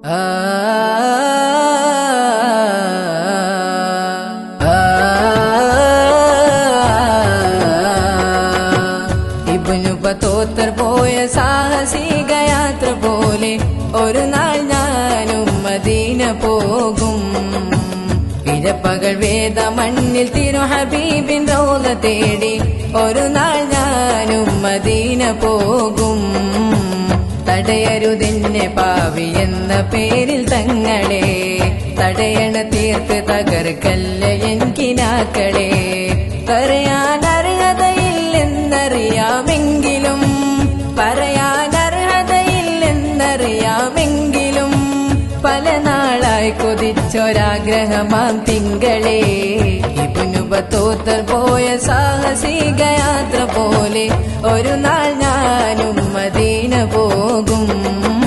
Ibnu Battuta പോയ സാഹസിക യാത്ര പോലെ ഒരു നാൾ ഞാനും മദീന പോകും. ഇരപ്പകൽ വേദ മണ്ണിൽ തിരു ഹബീബിൻ റൗള തേടി ഒരു നാൾ ഞാനും മദീന പോകും. തടയരുതെന്നെ പാവി എന്ന പേരിൽ തങ്ങളെ, തടയണ തീർത്ത് തകർക്കല്ല എൻകിനാക്കളെ. പറയാൻ അർഹതയില്ലെന്നറിയാമെങ്കിലും, പറയാൻ അർഹതയില്ലെന്നറിയാമെങ്കിലും പല നാളായി കൊതിച്ചൊരാഗ്രഹമാം തിങ്കളെ. ഇബ്നു ബത്തൂത്ത പോയ സാഹസിക യാത്ര പോലെ ഒരു നാൾ ഞാനും മദീന പോകും.